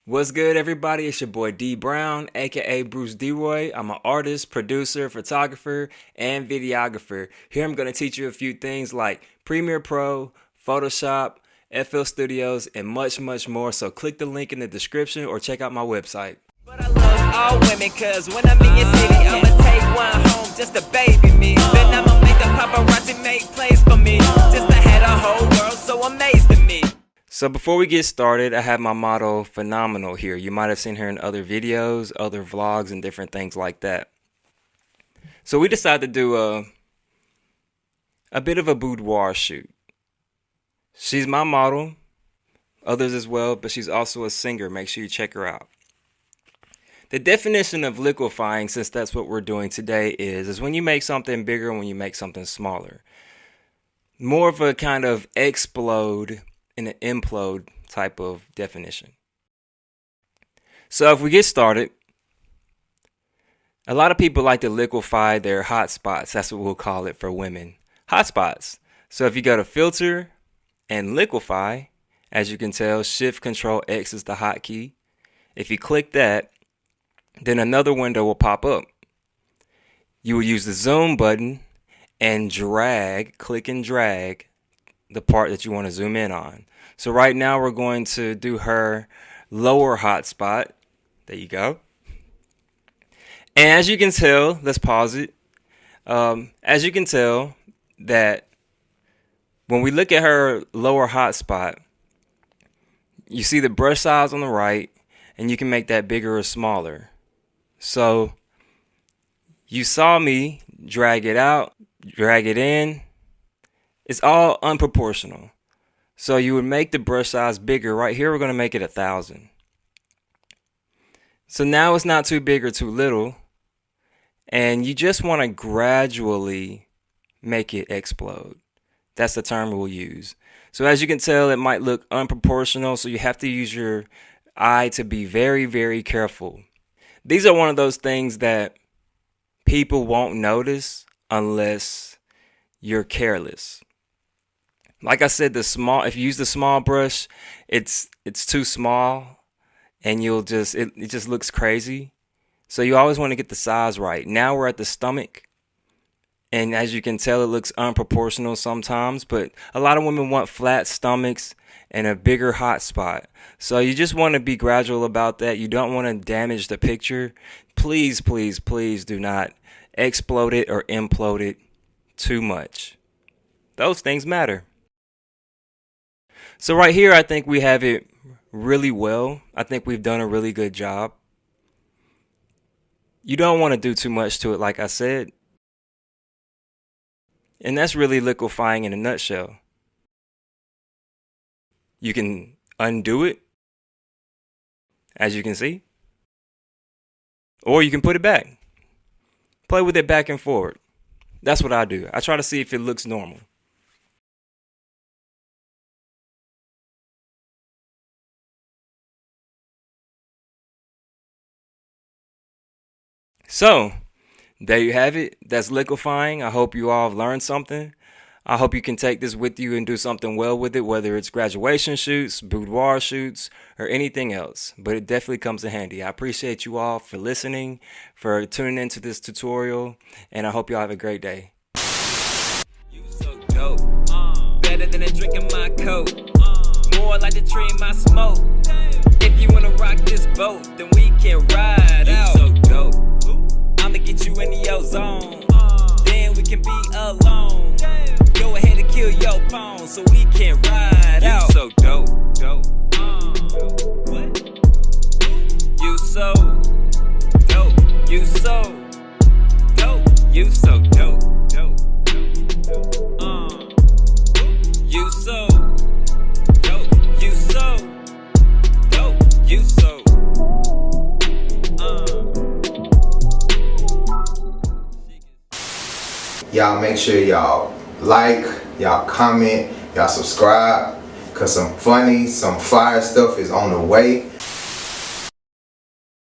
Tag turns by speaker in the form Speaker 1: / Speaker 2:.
Speaker 1: What's good, everybody? It's your boy Dee Brown, aka Bruce D-Roy. I'm an artist, producer, photographer, and videographer. Here I'm going to teach you a few things like Premiere Pro, Photoshop, FL Studios, and much more. So click the link in the description or check out my website.
Speaker 2: But I love all women, cause when I'm in your city, I'ma take one home just to baby me. Then I'ma make the paparazzi make plays for me, just to have the whole world so amazed at me.
Speaker 1: So before we get started, I have my motto, phenomenal, here. You might have seen her in other videos, other vlogs, and different things like that. So we decided to do a bit of a boudoir shoot. She's my model, others as well, but she's also a singer. Make sure you check her out. The definition of liquifying, since that's what we're doing today, is when you make something bigger and when you make something smaller. More of a kind of explode and an implode type of definition. So if we get started, a lot of people like to liquify their hot spots. That's what we'll call it for women. Hot spots. So if you go to filter and liquify, as you can tell, Shift Control X is the hotkey. If you click that, then another window will pop up. You will use the zoom button and click and drag the part that you want to zoom in on. So right now we're going to do her lower hot spot. There you go. And as you can tell, let's pause it. As you can tell that when we look at her lower hot spot, you see the brush size on the right, and you can make that bigger or smaller. So you saw me drag it out, drag it in. It's all unproportional. So you would make the brush size bigger. Right here, we're going to make it 1,000. So now it's not too big or too little. And you just want to gradually make it explode. That's the term we'll use. So as you can tell, it might look unproportional. So you have to use your eye to be very careful. These are one of those things that people won't notice unless you're careless. Like I said, if you use the small brush, it's too small and it just looks crazy. So you always want to get the size right. Now we're at the stomach. And as you can tell, it looks unproportional sometimes, but a lot of women want flat stomachs and a bigger hot spot. So you just want to be gradual about that. You don't want to damage the picture. Please do not explode it or implode it too much. Those things matter. So right here, I think we have it really well. I think we've done a really good job. You don't want to do too much to it, like I said. And that's really liquifying in a nutshell. You can undo it, as you can see, or you can put it back. Play with it back and forward. That's what I do. I try to see if it looks normal. So, there you have it. That's liquifying. I hope you all have learned something. I hope you can take this with you and do something well with it, whether it's graduation shoots, boudoir shoots, or anything else. But it definitely comes in handy. I appreciate you all for listening, for tuning into this tutorial, and I hope you all have a great day.
Speaker 2: You so dope, better than a drink in my coat, more like the tree in my smoke. If you wanna rock this boat, then we can ride out. You so dope, I'ma get you into your zone, then we can be alone. Go ahead and kill your phone so we can ride out. You so dope, what? You so dope, you so dope, you so dope, you so dope, you so dope, you so
Speaker 3: Y'all make sure y'all like, y'all comment, y'all subscribe, cause some funny, some fire stuff is on the way.